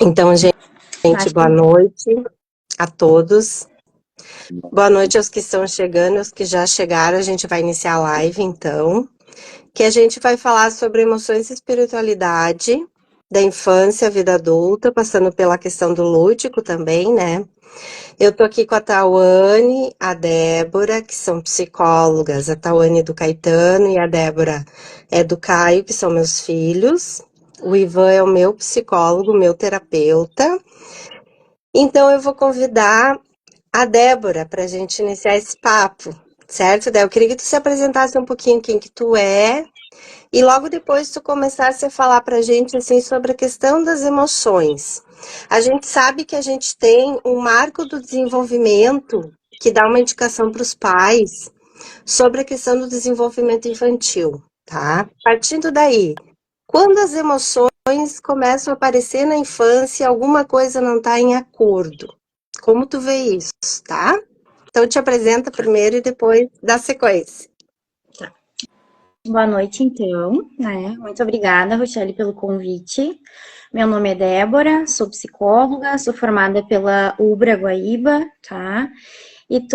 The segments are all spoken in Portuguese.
Então, gente, boa noite a todos. Boa noite aos que estão chegando, aos que já chegaram. A gente vai iniciar a live, então, que a gente vai falar sobre emoções e espiritualidade, da infância à vida adulta, passando pela questão do lúdico também, né? Eu tô aqui com a Tawane, a Débora, que são psicólogas, a Tawane do Caetano e a Débora é do Caio, que são meus filhos. O Ivan é o meu psicólogo, meu terapeuta. Então, eu vou convidar a Débora para a gente iniciar esse papo, certo, Débora? Eu queria que tu se apresentasse um pouquinho quem que tu é e logo depois tu começasse a falar para a gente assim, sobre a questão das emoções. A gente sabe que a gente tem um marco do desenvolvimento que dá uma indicação para os pais sobre a questão do desenvolvimento infantil, tá? Partindo daí, quando as emoções começam a aparecer na infância, alguma coisa não está em acordo. Como tu vê isso, tá? Então te apresenta primeiro e depois dá sequência. Tá. Boa noite, então, né? Muito obrigada, Rochelle, pelo convite. Meu nome é Débora, sou psicóloga, sou formada pela UBRA Guaíba, tá? E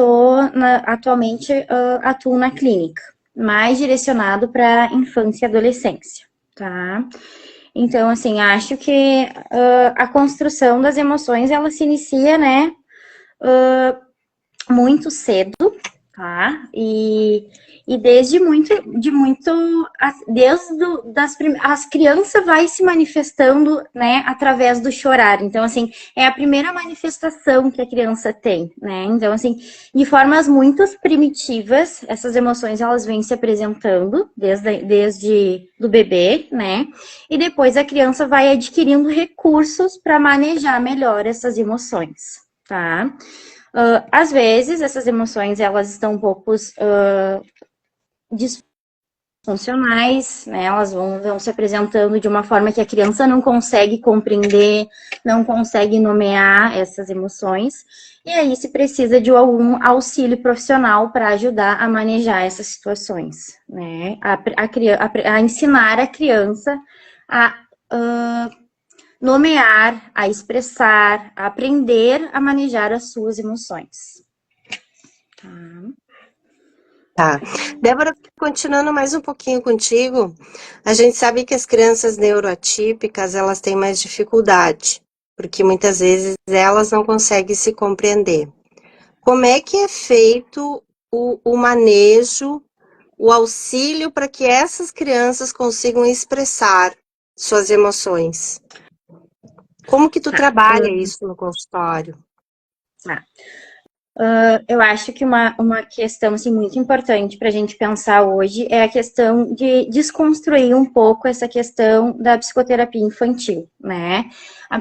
atualmente atuo na clínica, mais direcionado para infância e adolescência, tá? Então, assim, acho que a construção das emoções, ela se inicia, né, muito cedo, tá? E desde as crianças vai se manifestando, né, através do chorar. Então, assim, é a primeira manifestação que a criança tem, né? Então, assim, de formas muito primitivas, essas emoções, elas vêm se apresentando desde do bebê, né? E depois a criança vai adquirindo recursos para manejar melhor essas emoções, tá? Às vezes, essas emoções, elas estão um pouco disfuncionais, né? Elas vão se apresentando de uma forma que a criança não consegue compreender, não consegue nomear essas emoções, e aí se precisa de algum auxílio profissional para ajudar a manejar essas situações, né? A ensinar a criança a nomear, a expressar, a aprender a manejar as suas emoções. Tá. Débora, continuando mais um pouquinho contigo, a gente sabe que as crianças neuroatípicas, elas têm mais dificuldade, porque muitas vezes elas não conseguem se compreender. Como é que é feito o manejo, o auxílio para que essas crianças consigam expressar suas emoções? Como que tu trabalha isso no consultório? Tá. Eu acho que uma questão assim, muito importante para a gente pensar hoje é a questão de desconstruir um pouco essa questão da psicoterapia infantil, né? A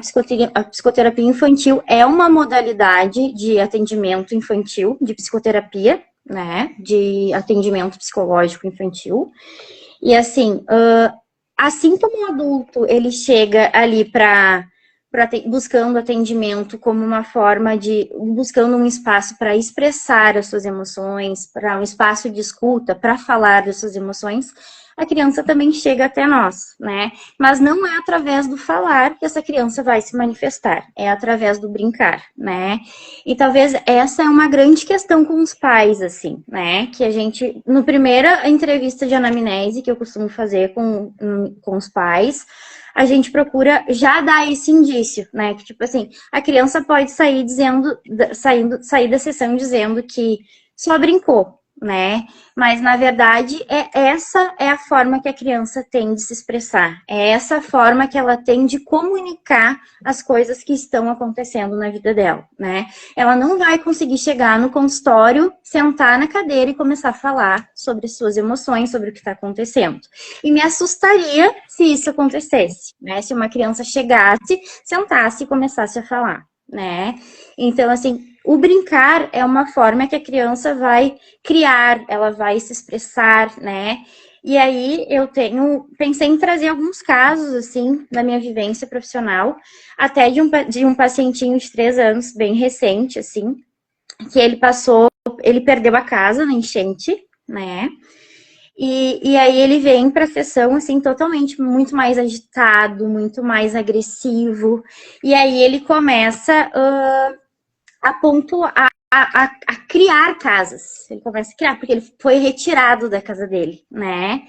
psicoterapia infantil é uma modalidade de atendimento infantil, de psicoterapia, né? De atendimento psicológico infantil. E assim como o adulto ele chega ali buscando atendimento como uma forma de buscando um espaço para expressar as suas emoções, para um espaço de escuta, para falar das suas emoções, a criança também chega até nós, né? Mas não é através do falar que essa criança vai se manifestar, é através do brincar, né? E talvez essa é uma grande questão com os pais, assim, né? Que a gente, no primeira entrevista de anamnese que eu costumo fazer com os pais, a gente procura já dar esse indício, né? Que, tipo assim, a criança pode sair sair da sessão dizendo que só brincou, né? Mas, na verdade, essa é a forma que a criança tem de se expressar. É essa forma que ela tem de comunicar as coisas que estão acontecendo na vida dela, né? Ela não vai conseguir chegar no consultório, sentar na cadeira e começar a falar sobre suas emoções, sobre o que está acontecendo. E me assustaria se isso acontecesse, né? Se uma criança chegasse, sentasse e começasse a falar, né? Então, assim, o brincar é uma forma que a criança vai criar, ela vai se expressar, né? E aí pensei em trazer alguns casos, assim, da minha vivência profissional, até de um pacientinho de 3 anos, bem recente, assim, que ele perdeu a casa na enchente, né? E aí ele vem para a sessão, assim, totalmente muito mais agitado, muito mais agressivo. E aí ele começa a pontuar, a criar casas. Ele começa a criar, porque ele foi retirado da casa dele, né?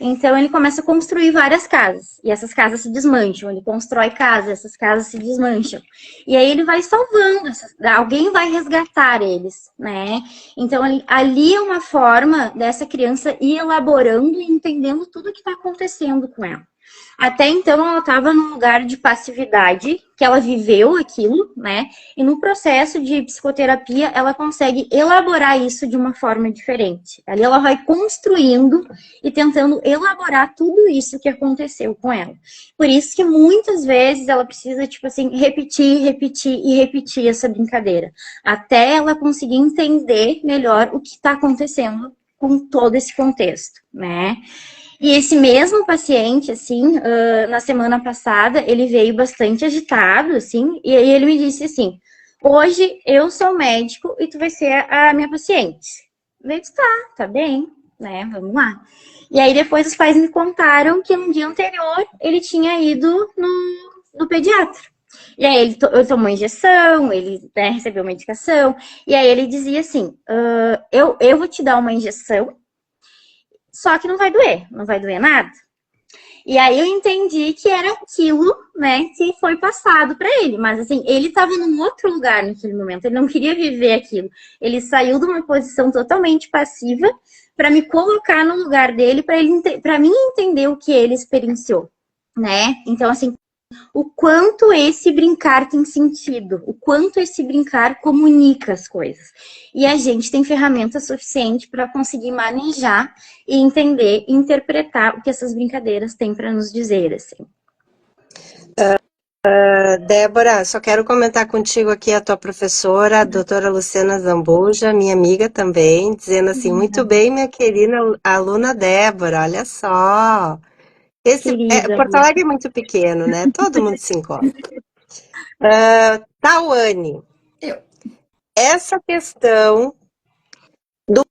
Então ele começa a construir várias casas. E essas casas se desmancham. Ele constrói casas, essas casas se desmancham. E aí ele vai salvando, alguém vai resgatar eles, né? Então ali é uma forma dessa criança ir elaborando e entendendo tudo o que está acontecendo com ela. Até então ela estava num lugar de passividade, que ela viveu aquilo, né? E no processo de psicoterapia ela consegue elaborar isso de uma forma diferente. Ali ela vai construindo e tentando elaborar tudo isso que aconteceu com ela. Por isso que muitas vezes ela precisa, tipo assim, repetir essa brincadeira, até ela conseguir entender melhor o que está acontecendo com todo esse contexto, né? E esse mesmo paciente, assim, na semana passada, ele veio bastante agitado, assim, e aí ele me disse assim: hoje eu sou médico e tu vai ser a minha paciente. Eu disse, tá bem, né, vamos lá. E aí depois os pais me contaram que no dia anterior ele tinha ido no pediatra. E aí ele tomou injeção, ele, né, recebeu medicação, e aí ele dizia assim, eu vou te dar uma injeção, só que não vai doer nada. E aí eu entendi que era aquilo, né, que foi passado para ele. Mas assim, ele estava num outro lugar naquele momento. Ele não queria viver aquilo. Ele saiu de uma posição totalmente passiva para me colocar no lugar dele, para mim entender o que ele experienciou, né? Então assim, o quanto esse brincar tem sentido, o quanto esse brincar comunica as coisas. E a gente tem ferramenta suficiente para conseguir manejar e entender e interpretar o que essas brincadeiras têm para nos dizer, assim. Débora, só quero comentar contigo aqui a tua professora, a doutora Luciana Zambuja, minha amiga também, dizendo assim, muito bem, minha querida aluna Débora, olha só. Querida. Porto Alegre é muito pequeno, né? Todo mundo se encontra. Tawane, essa questão do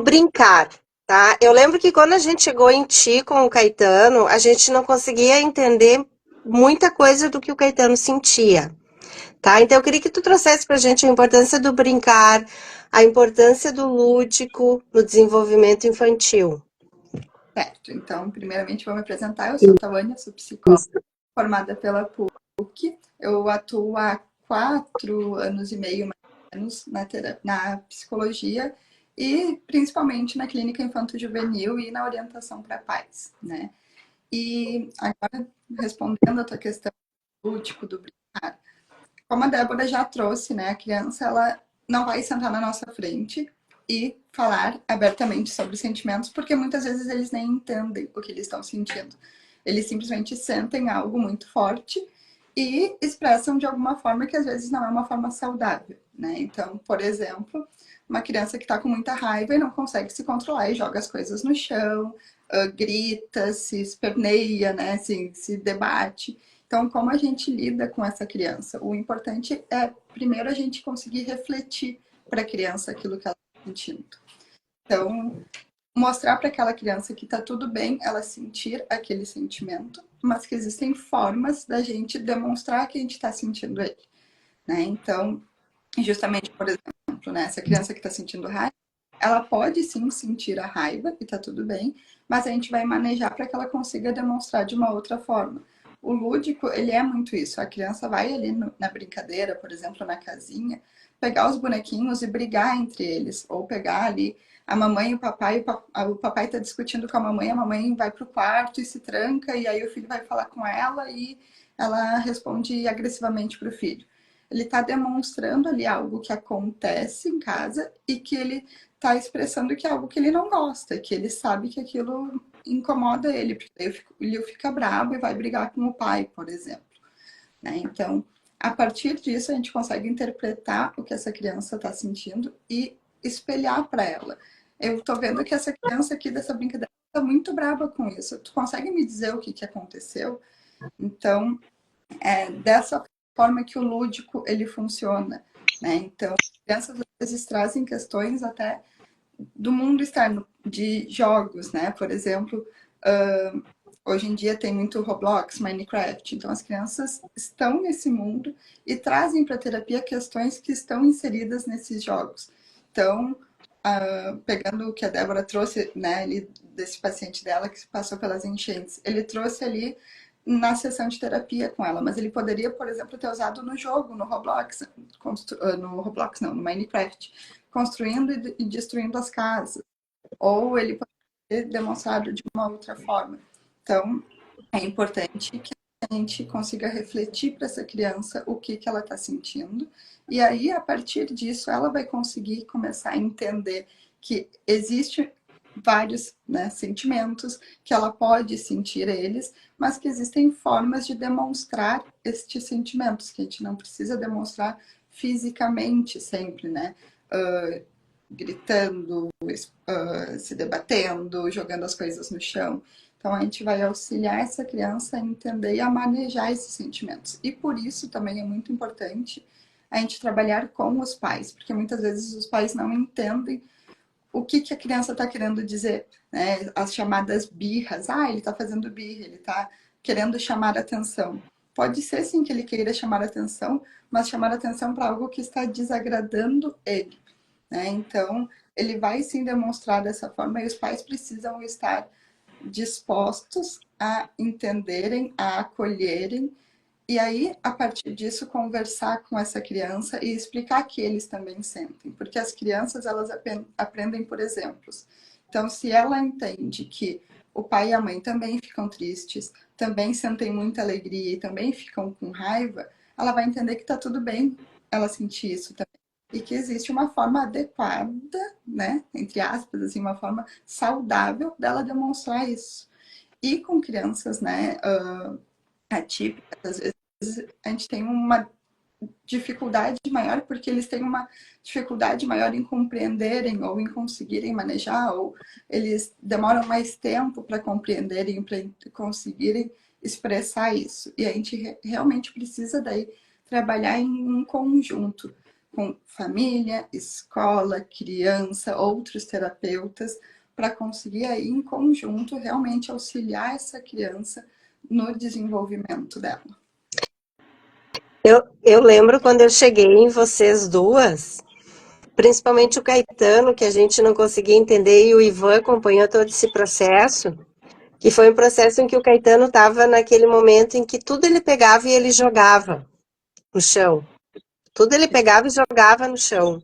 brincar, tá? Eu lembro que quando a gente chegou em Ti com o Caetano, a gente não conseguia entender muita coisa do que o Caetano sentia, tá? Então eu queria que tu trouxesse pra gente a importância do brincar, a importância do lúdico no desenvolvimento infantil. Certo, então, primeiramente vou me apresentar, eu sou Tawane, sou psicóloga formada pela PUC, eu atuo há 4 anos e meio, mais ou menos, na psicologia e principalmente na clínica infanto-juvenil e na orientação para pais, né? E agora, respondendo a tua questão do lúdico, do brincar, como a Débora já trouxe, né, a criança, ela não vai sentar na nossa frente e falar abertamente sobre sentimentos, porque muitas vezes eles nem entendem o que eles estão sentindo. Eles simplesmente sentem algo muito forte e expressam de alguma forma que às vezes não é uma forma saudável, né? Então, por exemplo, uma criança que está com muita raiva e não consegue se controlar e joga as coisas no chão, grita, se esperneia, né? Assim, se debate. Então, como a gente lida com essa criança? O importante é, primeiro, a gente conseguir refletir para a criança aquilo que ela está sentindo. Então, mostrar para aquela criança que está tudo bem ela sentir aquele sentimento, mas que existem formas da gente demonstrar que a gente está sentindo ele, né? Então, justamente, por exemplo, né, essa criança que está sentindo raiva, ela pode sim sentir a raiva e está tudo bem, mas a gente vai manejar para que ela consiga demonstrar de uma outra forma. O lúdico, ele é muito isso. A criança vai ali na brincadeira, por exemplo, na casinha, pegar os bonequinhos e brigar entre eles, ou pegar ali a mamãe e o papai está discutindo com a mamãe vai para o quarto e se tranca, e aí o filho vai falar com ela e ela responde agressivamente para o filho. Ele está demonstrando ali algo que acontece em casa e que ele está expressando que é algo que ele não gosta, que ele sabe que aquilo incomoda ele, porque ele fica bravo e vai brigar com o pai, por exemplo, né? Então, a partir disso, a gente consegue interpretar o que essa criança está sentindo e espelhar para ela. Eu estou vendo que essa criança aqui dessa brincadeira está muito brava com isso. Tu consegue me dizer o que aconteceu? Então, dessa forma que o lúdico ele funciona, né? Então, as crianças às vezes trazem questões até do mundo externo, de jogos, né? Por exemplo, hoje em dia tem muito Roblox, Minecraft, então as crianças estão nesse mundo e trazem para a terapia questões que estão inseridas nesses jogos. Então, pegando o que a Débora trouxe, né, ali, desse paciente dela que passou pelas enchentes, ele trouxe ali na sessão de terapia com ela, mas ele poderia, por exemplo, ter usado no jogo, no Roblox, no Minecraft, construindo e destruindo as casas, ou ele poderia ter demonstrado de uma outra forma. Então, é importante que a gente consiga refletir para essa criança o que ela está sentindo, e aí, a partir disso, ela vai conseguir começar a entender que existe vários, né, sentimentos, que ela pode sentir eles, mas que existem formas de demonstrar estes sentimentos, que a gente não precisa demonstrar fisicamente sempre, né? Gritando, se debatendo, jogando as coisas no chão. Então, a gente vai auxiliar essa criança a entender e a manejar esses sentimentos. E por isso também é muito importante a gente trabalhar com os pais, porque muitas vezes os pais não entendem o que a criança está querendo dizer, né? As chamadas birras. Ele está fazendo birra, ele está querendo chamar atenção. Pode ser sim que ele queira chamar atenção, mas chamar atenção para algo que está desagradando ele, né? Então, ele vai sim demonstrar dessa forma e os pais precisam estar dispostos a entenderem, a acolherem e aí, a partir disso, conversar com essa criança e explicar que eles também sentem. Porque as crianças, elas aprendem por exemplos. Então, se ela entende que o pai e a mãe também ficam tristes, também sentem muita alegria e também ficam com raiva, ela vai entender que está tudo bem ela sentir isso também. E que existe uma forma adequada, né, entre aspas, assim, uma forma saudável dela demonstrar isso. E com crianças, né, atípicas, às vezes a gente tem uma dificuldade maior, porque eles têm uma dificuldade maior em compreenderem ou em conseguirem manejar, ou eles demoram mais tempo para compreenderem, para conseguirem expressar isso. E a gente realmente precisa daí trabalhar em um conjunto, com família, escola, criança, outros terapeutas, para conseguir aí em conjunto realmente auxiliar essa criança no desenvolvimento dela. Eu lembro quando eu cheguei em vocês duas, principalmente o Caetano, que a gente não conseguia entender, e o Ivan acompanhou todo esse processo, que foi um processo em que o Caetano estava naquele momento em que tudo ele pegava e ele jogava no chão. Tudo ele pegava e jogava no chão,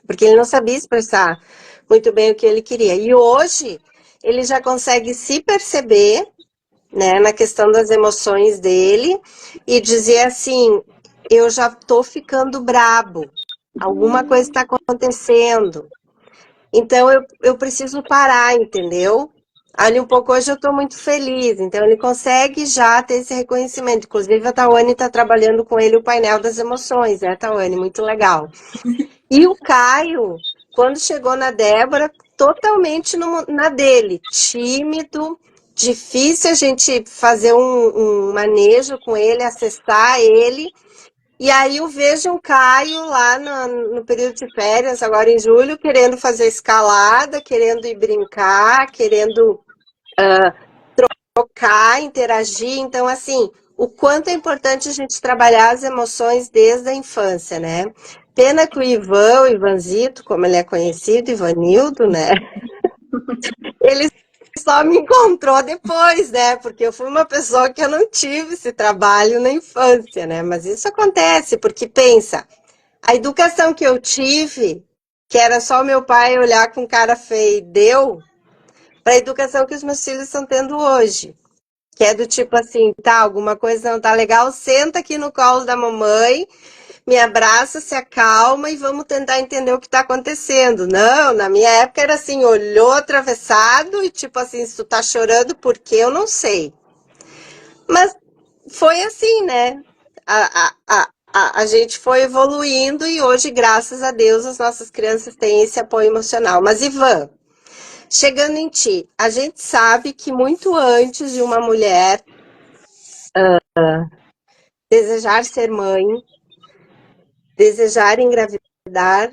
porque ele não sabia expressar muito bem o que ele queria. E hoje ele já consegue se perceber, né, na questão das emoções dele e dizer assim, eu já tô ficando brabo, alguma coisa está acontecendo, então eu preciso parar, entendeu? Ali um pouco hoje eu estou muito feliz, então ele consegue já ter esse reconhecimento, inclusive a Tawane está trabalhando com ele o painel das emoções, né, Tawane? Muito legal. E o Caio, quando chegou na Débora, totalmente na dele, tímido, difícil a gente fazer um manejo com ele, acessar ele. E aí eu vejo o Caio lá no período de férias, agora em julho, querendo fazer escalada, querendo ir brincar, querendo trocar, interagir. Então, assim, o quanto é importante a gente trabalhar as emoções desde a infância, né? Pena que o Ivan, o Ivanzito, como ele é conhecido, Ivanildo, né? Ele só me encontrou depois, né? Porque eu fui uma pessoa que eu não tive esse trabalho na infância, né? Mas isso acontece, porque pensa, a educação que eu tive, que era só o meu pai olhar com cara feia e deu, para a educação que os meus filhos estão tendo hoje. Que é do tipo assim, tá, alguma coisa não tá legal, senta aqui no colo da mamãe, me abraça, se acalma e vamos tentar entender o que tá acontecendo. Não, na minha época era assim, olhou atravessado e tipo assim, se tu tá chorando, por quê? Eu não sei. Mas foi assim, né? A gente foi evoluindo e hoje, graças a Deus, as nossas crianças têm esse apoio emocional. Mas, Ivan, chegando em ti, a gente sabe que muito antes de uma mulher desejar ser mãe, desejar engravidar,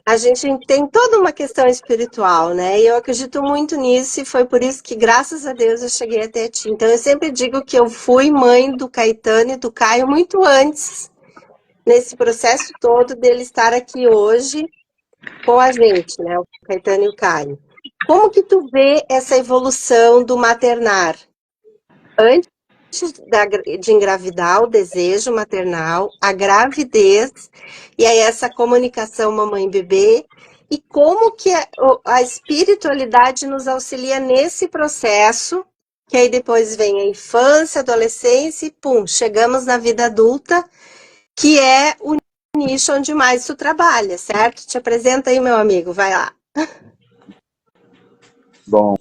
a gente tem toda uma questão espiritual, né? E eu acredito muito nisso, e foi por isso que, graças a Deus, eu cheguei até ti. Então, eu sempre digo que eu fui mãe do Caetano e do Caio muito antes, nesse processo todo dele estar aqui hoje com a gente, né? O Caetano e o Caio. Como que tu vê essa evolução do maternar? Antes de engravidar, o desejo maternal, a gravidez, e aí essa comunicação mamãe-bebê, e como que a espiritualidade nos auxilia nesse processo, que aí depois vem a infância, a adolescência, e pum, chegamos na vida adulta, que é o nicho onde mais tu trabalha, certo? Te apresenta aí, meu amigo, vai lá. Bom,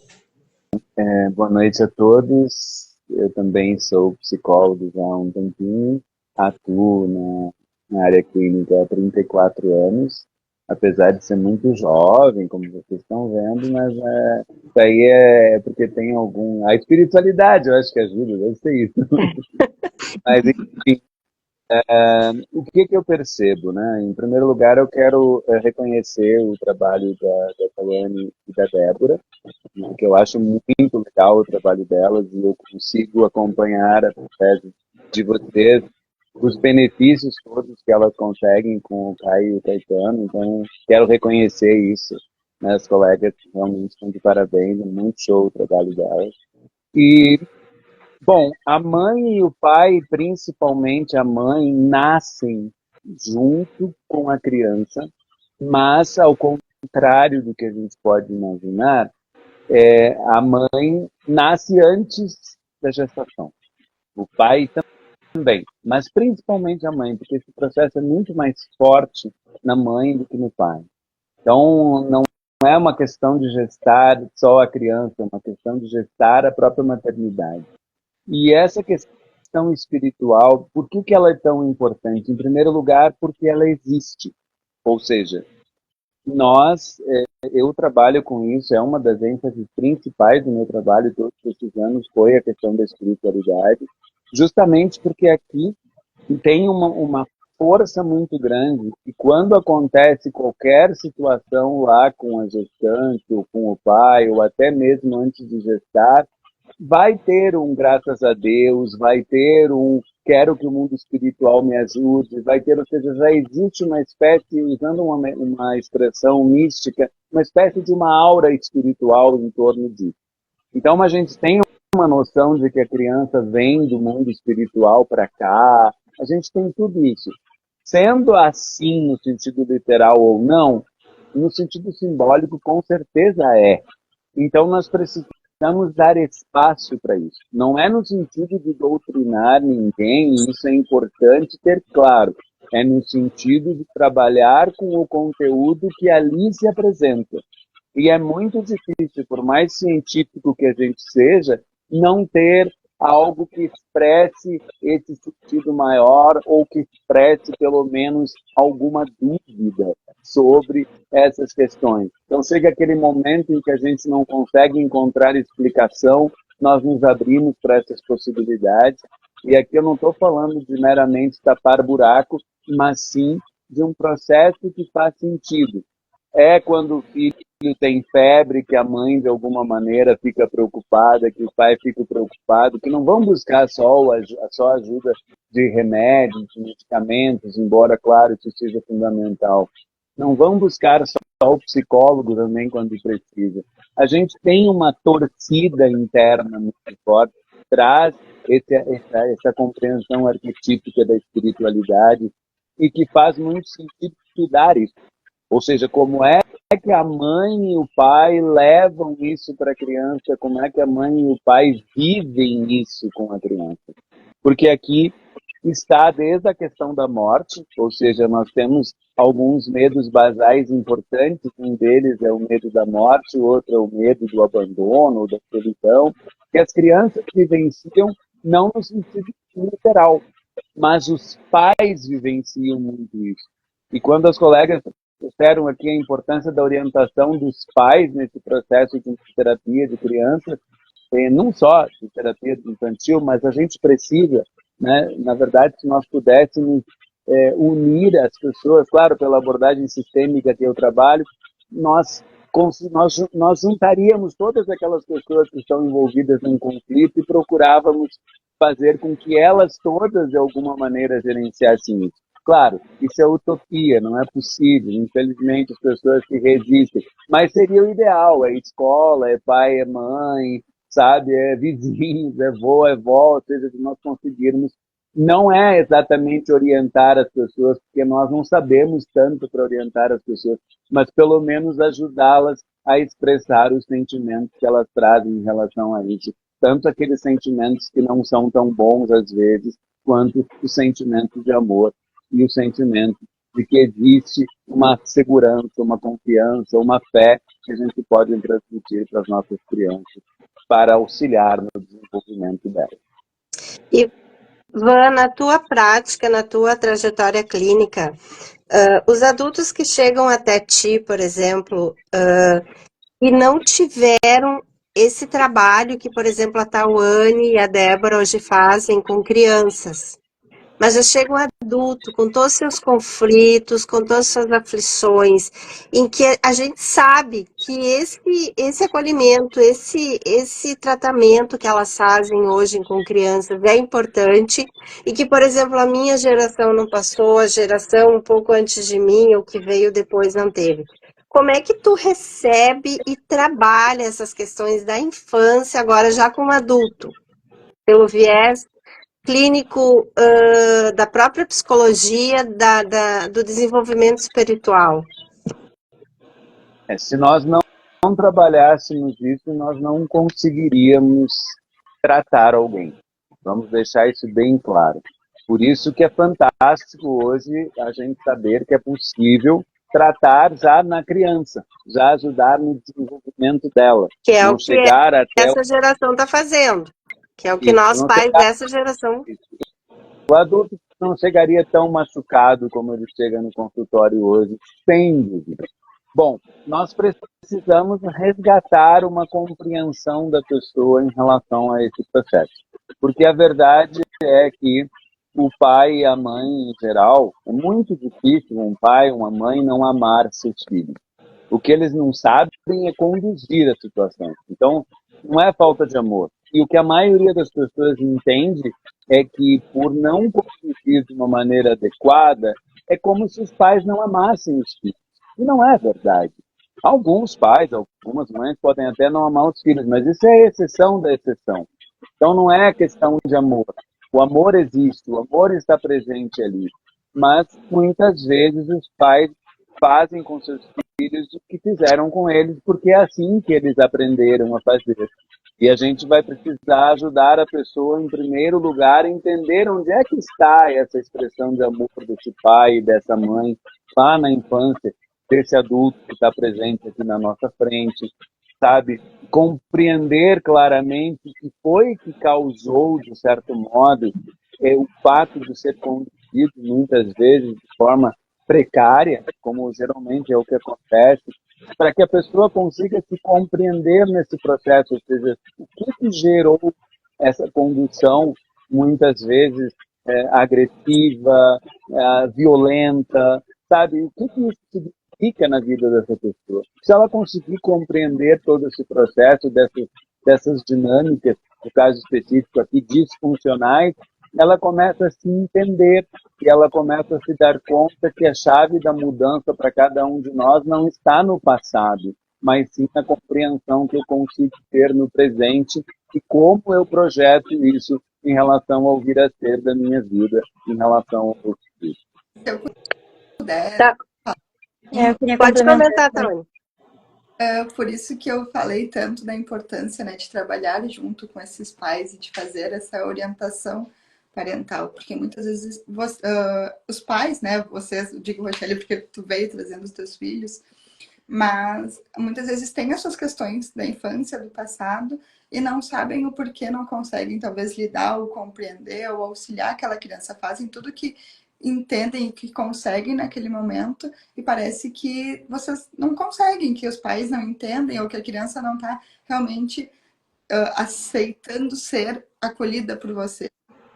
boa noite a todos. Eu também sou psicólogo já há um tempinho, atuo na área clínica há 34 anos, apesar de ser muito jovem, como vocês estão vendo, mas isso aí é porque tem algum... A espiritualidade, eu acho que ajuda, deve ser isso. Mas, enfim, o que eu percebo, né? Em primeiro lugar, eu quero reconhecer o trabalho da Tawane e da Débora, que eu acho muito legal o trabalho delas, e eu consigo acompanhar através de vocês os benefícios todos que elas conseguem com o Caio e o Caetano. Então quero reconhecer isso, né? As colegas realmente estão de parabéns, é muito show o trabalho delas. E, bom, a mãe e o pai, principalmente a mãe, nascem junto com a criança, mas ao contrário do que a gente pode imaginar, a mãe nasce antes da gestação. O pai também, mas principalmente a mãe, porque esse processo é muito mais forte na mãe do que no pai. Então, não é uma questão de gestar só a criança, é uma questão de gestar a própria maternidade. E essa questão espiritual, por que ela é tão importante? Em primeiro lugar, porque ela existe. Ou seja, eu trabalho com isso, é uma das ênfases principais do meu trabalho todos esses anos, foi a questão da espiritualidade, justamente porque aqui tem uma força muito grande, e quando acontece qualquer situação lá com a gestante, ou com o pai, ou até mesmo antes de gestar, vai ter um graças a Deus, vai ter um quero que o mundo espiritual me ajude, vai ter, ou seja, já existe uma espécie, usando uma expressão mística, uma espécie de uma aura espiritual em torno disso. Então a gente tem uma noção de que a criança vem do mundo espiritual para cá, a gente tem tudo isso. Sendo assim no sentido literal ou não, no sentido simbólico com certeza é. Então nós precisamos dar espaço para isso. Não é no sentido de doutrinar ninguém, isso é importante ter claro. É no sentido de trabalhar com o conteúdo que ali se apresenta. E é muito difícil, por mais científico que a gente seja, não ter algo que expresse esse sentido maior, ou que expresse pelo menos alguma dúvida sobre essas questões. Então chega aquele momento em que a gente não consegue encontrar explicação, nós nos abrimos para essas possibilidades, e aqui eu não estou falando de meramente tapar buraco, mas sim de um processo que faz sentido. É quando o filho tem febre, que a mãe de alguma maneira fica preocupada, que o pai fica preocupado, que não vão buscar só a ajuda de remédios, de medicamentos, embora, claro, isso seja fundamental. Não vão buscar só o psicólogo também quando precisa. A gente tem uma torcida interna muito forte, traz essa compreensão arquetípica da espiritualidade, e que faz muito sentido estudar isso. Ou seja, como é que a mãe e o pai levam isso para a criança, como é que a mãe e o pai vivem isso com a criança. Porque aqui está desde a questão da morte, ou seja, nós temos alguns medos basais importantes, um deles é o medo da morte, o outro é o medo do abandono, da solidão, que as crianças vivenciam não no sentido literal, mas os pais vivenciam muito isso. E quando as colegas disseram aqui a importância da orientação dos pais nesse processo de terapia de criança, não só de terapia infantil, mas a gente precisa, né, na verdade, se nós pudéssemos unir as pessoas, claro, pela abordagem sistêmica que eu trabalho, nós juntaríamos todas aquelas pessoas que estão envolvidas num conflito e procurávamos fazer com que elas todas, de alguma maneira, gerenciassem isso. Claro, isso é utopia, não é possível. Infelizmente, as pessoas que resistem. Mas seria o ideal, é escola, é pai, é mãe, sabe? É vizinhos, é vô, é vó, ou seja, se nós conseguirmos. Não é exatamente orientar as pessoas, porque nós não sabemos tanto para orientar as pessoas, mas pelo menos ajudá-las a expressar os sentimentos que elas trazem em relação a isso. Tanto aqueles sentimentos que não são tão bons às vezes, quanto os sentimentos de amor e o sentimento de que existe uma segurança, uma confiança, uma fé que a gente pode transmitir para as nossas crianças para auxiliar no desenvolvimento delas. E, Van, na tua prática, na tua trajetória clínica, os adultos que chegam até ti, por exemplo, e não tiveram esse trabalho que, por exemplo, a Tawane e a Débora hoje fazem com crianças, mas já chega um adulto com todos os seus conflitos, com todas as suas aflições, em que a gente sabe que esse acolhimento, esse tratamento que elas fazem hoje com crianças é importante, e que, por exemplo, a minha geração não passou, a geração um pouco antes de mim, ou que veio depois, não teve. Como é que tu recebe e trabalha essas questões da infância, agora já como adulto, pelo viés clínico, da própria psicologia, do desenvolvimento espiritual? Se nós não trabalhássemos isso, nós não conseguiríamos tratar alguém. Vamos deixar isso bem claro. Por isso que é fantástico hoje a gente saber que é possível tratar já na criança, já ajudar no desenvolvimento dela. Que é não o que chegar até essa geração está fazendo. Que é o que isso, nós, não pais chegar... dessa geração... O adulto não chegaria tão machucado como ele chega no consultório hoje, sem dúvida. Bom, nós precisamos resgatar uma compreensão da pessoa em relação a esse processo. Porque a verdade é que o pai e a mãe, em geral, é muito difícil um pai, uma mãe não amar seus filhos. O que eles não sabem é conduzir a situação. Então, não é falta de amor. E o que a maioria das pessoas entende é que, por não conduzir de uma maneira adequada, é como se os pais não amassem os filhos. E não é verdade. Alguns pais, algumas mães podem até não amar os filhos, mas isso é a exceção da exceção. Então não é questão de amor. O amor existe, o amor está presente ali. Mas muitas vezes os pais fazem com seus filhos o que fizeram com eles, porque é assim que eles aprenderam a fazer. E a gente vai precisar ajudar a pessoa, em primeiro lugar, a entender onde é que está essa expressão de amor desse pai e dessa mãe, lá na infância, desse adulto que está presente aqui na nossa frente, sabe? Compreender claramente o que foi que causou, de certo modo, o fato de ser conduzido, muitas vezes, de forma precária, como geralmente é o que acontece, para que a pessoa consiga se compreender nesse processo, ou seja, o que gerou essa condução, muitas vezes agressiva, violenta, sabe? O que isso significa na vida dessa pessoa? Se ela conseguir compreender todo esse processo, dessas dinâmicas, no caso específico aqui, disfuncionais, ela começa a se entender e ela começa a se dar conta que a chave da mudança para cada um de nós não está no passado, mas sim na compreensão que eu consigo ter no presente e como eu projeto isso em relação ao vir a ser da minha vida, em relação ao meu futuro. Se eu puder... Tá. Eu queria Pode complementar. comentar, Tawane. Por isso que eu falei tanto da importância, né, de trabalhar junto com esses pais e de fazer essa orientação parental, porque muitas vezes os pais, né, vocês, eu digo, Rochelle, porque tu veio trazendo os teus filhos, mas muitas vezes têm as suas questões da infância, do passado, e não sabem o porquê não conseguem, talvez, lidar ou compreender ou auxiliar aquela criança, fazem tudo que entendem e que conseguem naquele momento, e parece que vocês não conseguem, que os pais não entendem, ou que a criança não está realmente aceitando ser acolhida por você.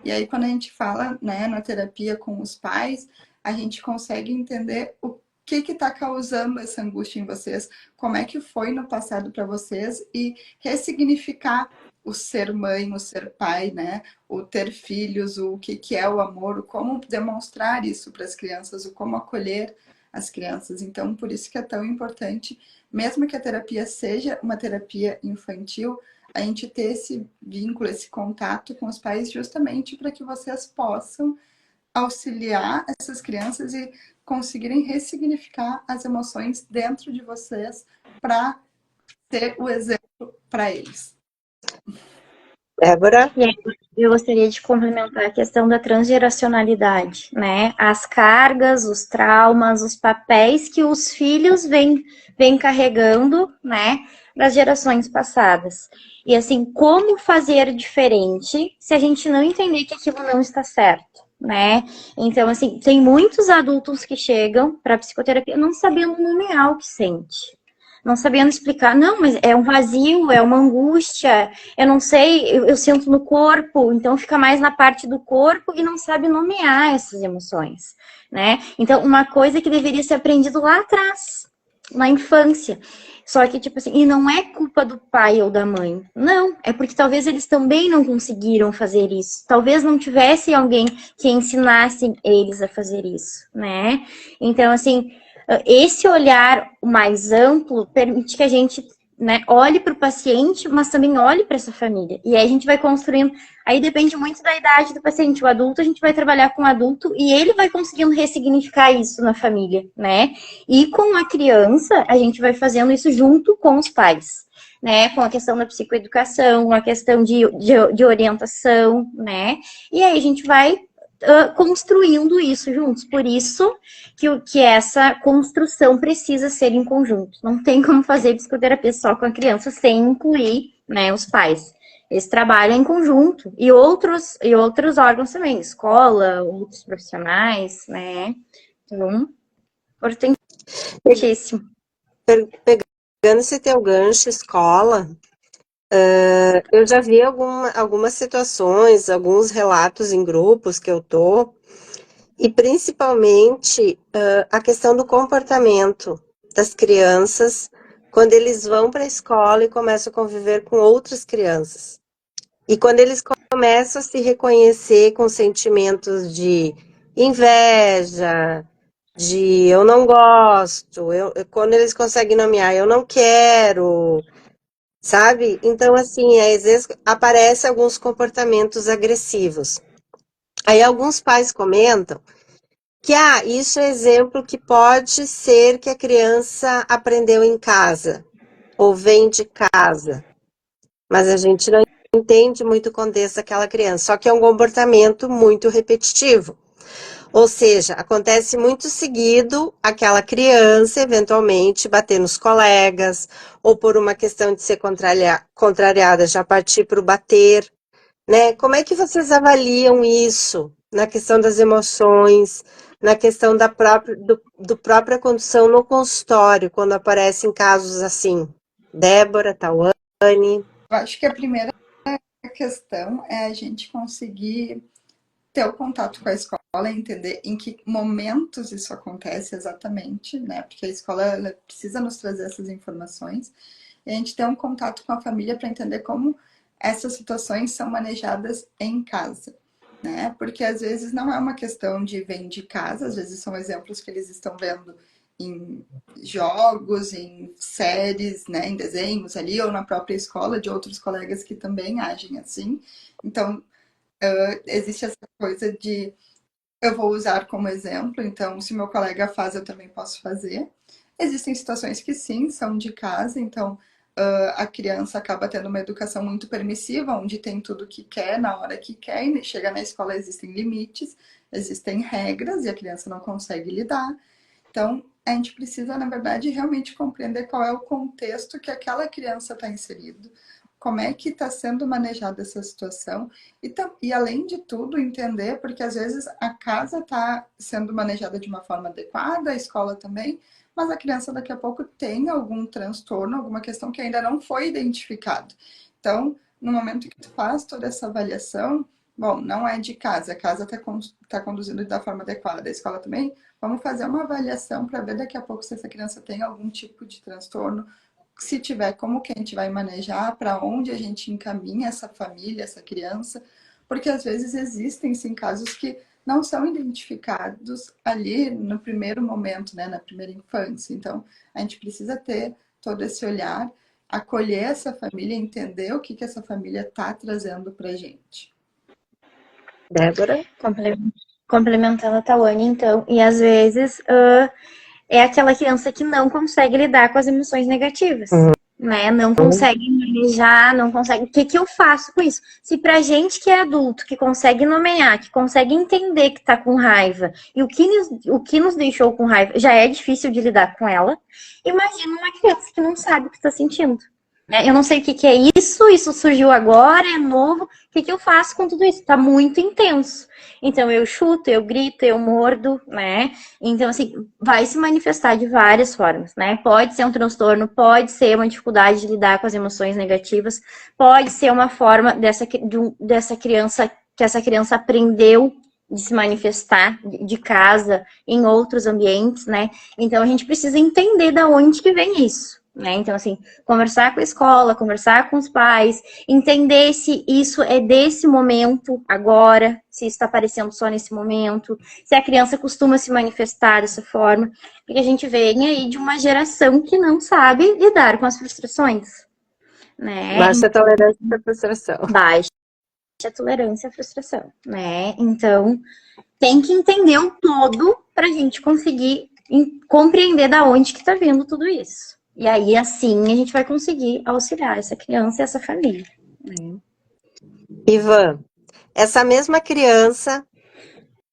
E aí, quando a gente fala, né, na terapia com os pais, a gente consegue entender o que está causando essa angústia em vocês, como é que foi no passado para vocês e ressignificar o ser mãe, o ser pai, né? O ter filhos, o que é o amor, o como demonstrar isso para as crianças, o como acolher as crianças. Então, por isso que é tão importante, mesmo que a terapia seja uma terapia infantil, a gente ter esse vínculo, esse contato com os pais, justamente para que vocês possam auxiliar essas crianças e conseguirem ressignificar as emoções dentro de vocês para ser o exemplo para eles. Débora? E aí, eu gostaria de complementar a questão da transgeracionalidade, né? As cargas, os traumas, os papéis que os filhos vêm carregando, né, das gerações passadas. E assim, como fazer diferente se a gente não entender que aquilo não está certo, né? Então, assim, tem muitos adultos que chegam para psicoterapia não sabendo nomear o que sente. Não sabendo explicar, não, mas é um vazio, é uma angústia, eu não sei, eu sinto no corpo, então fica mais na parte do corpo e não sabe nomear essas emoções, né? Então, uma coisa que deveria ser aprendido lá atrás, na infância. Só que, tipo assim, e não é culpa do pai ou da mãe. Não, é porque talvez eles também não conseguiram fazer isso. Talvez não tivesse alguém que ensinasse eles a fazer isso, né? Então, assim, esse olhar mais amplo permite que a gente, né, olhe para o paciente, mas também olhe para essa família. E aí a gente vai construindo. Aí depende muito da idade do paciente. O adulto, a gente vai trabalhar com o adulto e ele vai conseguindo ressignificar isso na família, né? E com a criança, a gente vai fazendo isso junto com os pais. Né, com a questão da psicoeducação, a questão de orientação, né? E aí a gente vai construindo isso juntos. Por isso que essa construção precisa ser em conjunto. Não tem como fazer psicoterapia só com a criança sem incluir, né, os pais. Eles trabalham em conjunto. E outros órgãos também, escola, outros profissionais, né? Então, importantíssimo. Pegando esse teu gancho, escola, eu já vi algumas situações, alguns relatos em grupos que eu tô, e principalmente a questão do comportamento das crianças quando eles vão para a escola e começam a conviver com outras crianças. E quando eles começam a se reconhecer com sentimentos de inveja, de eu não gosto, quando eles conseguem nomear eu não quero, sabe? Então, assim, às vezes aparecem alguns comportamentos agressivos. Aí alguns pais comentam que isso é exemplo que pode ser que a criança aprendeu em casa ou vem de casa, mas a gente não entende muito o contexto daquela criança, só que é um comportamento muito repetitivo. Ou seja, acontece muito seguido aquela criança eventualmente bater nos colegas, ou por uma questão de ser contrariada já partir para o bater, né? Como é que vocês avaliam isso na questão das emoções, na questão do própria condução no consultório, quando aparecem casos assim? Débora, Tawane? Eu acho que a primeira questão é a gente conseguir ter o contato com a escola, entender em que momentos isso acontece exatamente, né? Porque a escola ela precisa nos trazer essas informações. E a gente ter um contato com a família para entender como essas situações são manejadas em casa, né? Porque às vezes não é uma questão de vem de casa, às vezes são exemplos que eles estão vendo em jogos, em séries, né, em desenhos ali, ou na própria escola de outros colegas que também agem assim. Então, existe essa coisa de eu vou usar como exemplo, então se meu colega faz, eu também posso fazer. Existem situações que sim, são de casa, então a criança acaba tendo uma educação muito permissiva, onde tem tudo que quer, na hora que quer, e chega na escola existem limites, existem regras e a criança não consegue lidar. Então, a gente precisa, na verdade, realmente compreender qual é o contexto que aquela criança está inserida, como é que está sendo manejada essa situação e, além de tudo, entender, porque às vezes a casa está sendo manejada de uma forma adequada, a escola também, mas a criança daqui a pouco tem algum transtorno, alguma questão que ainda não foi identificado. Então, no momento que tu faz toda essa avaliação, bom, não é de casa, a casa está conduzindo da forma adequada, a escola também, vamos fazer uma avaliação para ver daqui a pouco se essa criança tem algum tipo de transtorno, se tiver, como que a gente vai manejar, para onde a gente encaminha essa família, essa criança, porque às vezes existem, sim, casos que não são identificados ali no primeiro momento, né, na primeira infância. Então, a gente precisa ter todo esse olhar, acolher essa família, entender o que essa família está trazendo para a gente. Débora? Complementando a Tawane, então, e às vezes é aquela criança que não consegue lidar com as emoções negativas, né? Não consegue manejar, não consegue. O que eu faço com isso? Se pra gente que é adulto, que consegue nomear, que consegue entender que tá com raiva, e o que nos deixou com raiva já é difícil de lidar com ela, imagina uma criança que não sabe o que tá sentindo. Eu não sei o que é isso surgiu agora, é novo. O que eu faço com tudo isso? Tá muito intenso. Então eu chuto, eu grito, eu mordo, né? Então, assim, vai se manifestar de várias formas, né? Pode ser um transtorno, pode ser uma dificuldade de lidar com as emoções negativas, pode ser uma forma dessa criança, que essa criança aprendeu de se manifestar de casa, em outros ambientes, né? Então a gente precisa entender da onde que vem isso. Né? Então, assim, conversar com a escola, conversar com os pais, entender se isso é desse momento agora, se isso está aparecendo só nesse momento, se a criança costuma se manifestar dessa forma, porque a gente vem aí de uma geração que não sabe lidar com as frustrações. Né? Baixa tolerância à frustração. Baixa tolerância à frustração, né? Então, tem que entender o todo para a gente conseguir compreender da onde que está vindo tudo isso. E aí, assim, a gente vai conseguir auxiliar essa criança e essa família. Ivan, essa mesma criança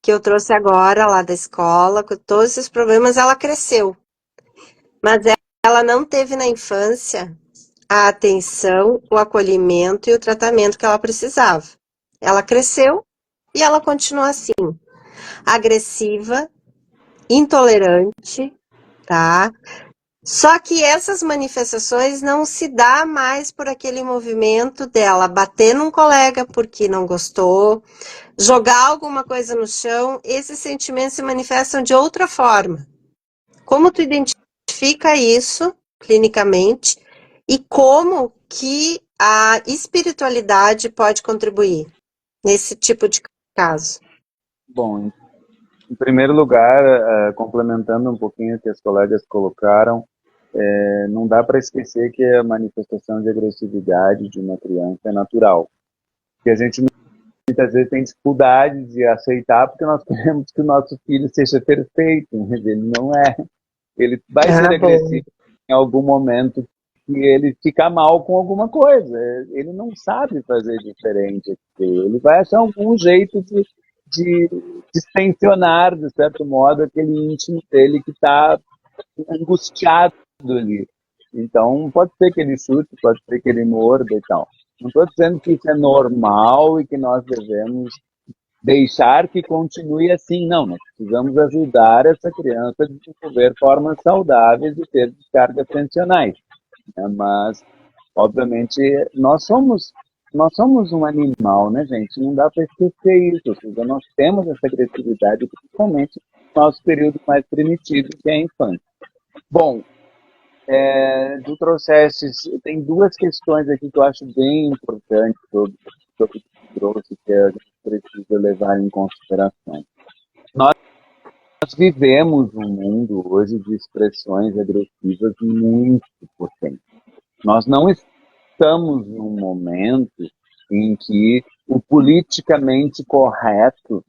que eu trouxe agora lá da escola, com todos esses problemas, ela cresceu. Mas ela não teve na infância a atenção, o acolhimento e o tratamento que ela precisava. Ela cresceu e ela continua assim, agressiva, intolerante, tá? Só que essas manifestações não se dá mais por aquele movimento dela bater num colega porque não gostou, jogar alguma coisa no chão, esses sentimentos se manifestam de outra forma. Como tu identifica isso clinicamente e como que a espiritualidade pode contribuir nesse tipo de caso? Bom, em primeiro lugar, complementando um pouquinho o que as colegas colocaram, não dá para esquecer que a manifestação de agressividade de uma criança é natural. Que a gente muitas vezes tem dificuldade de aceitar porque nós queremos que o nosso filho seja perfeito, mas ele não é. Ele vai ser agressivo em algum momento que ele fica mal com alguma coisa. Ele não sabe fazer diferente. Ele vai achar algum jeito de distensionar, de certo modo, aquele íntimo dele que está angustiado ali. Então, pode ser que ele chute, pode ser que ele morda e tal. Não estou dizendo que isso é normal e que nós devemos deixar que continue assim. Não, nós precisamos ajudar essa criança a desenvolver formas saudáveis de ter descargas tensionais. Mas, obviamente, nós somos um animal, né, gente? Não dá para esquecer isso. Ou seja, nós temos essa agressividade, principalmente no nosso período mais primitivo, que é a infância. Bom, tu trouxeste, tem duas questões aqui que eu acho bem importantes sobre o que tu trouxe, que a gente precisa levar em consideração. Nós vivemos um mundo hoje de expressões agressivas muito potentes. Nós não estamos num momento em que o politicamente correto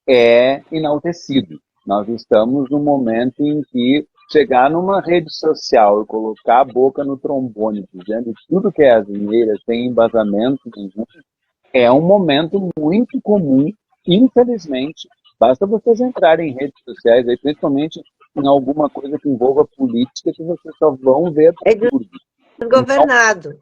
é enaltecido. Nós estamos num momento em que chegar numa rede social e colocar a boca no trombone dizendo tudo que é asneira, sem embasamento nenhum, é um momento muito comum, infelizmente. Basta vocês entrarem em redes sociais, aí, principalmente em alguma coisa que envolva política, que vocês só vão ver absurdo. Governado.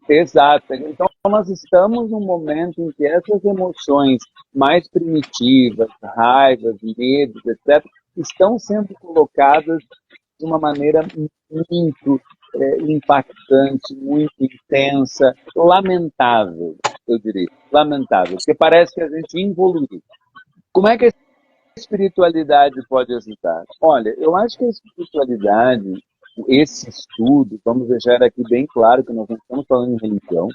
Então, exato. Então, nós estamos num momento em que essas emoções mais primitivas, raivas, medos, etc., estão sendo colocadas de uma maneira muito impactante, muito intensa, lamentável. eu diria. Lamentável, porque parece que a gente evoluiu. Como é que a espiritualidade pode ajudar? Olha, eu acho que a espiritualidade, esse estudo, vamos deixar aqui bem claro que nós não estamos falando em religião,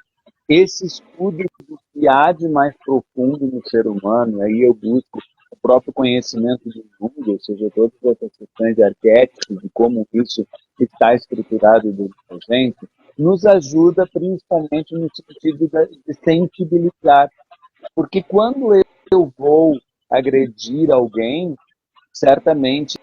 esse estudo do que há de mais profundo no ser humano, aí eu busco o próprio conhecimento do mundo, ou seja, todas essas questões de arquétipos, de como isso está estruturado dentro da gente, nos ajuda principalmente no sentido de sensibilizar. Porque quando eu vou agredir alguém, certamente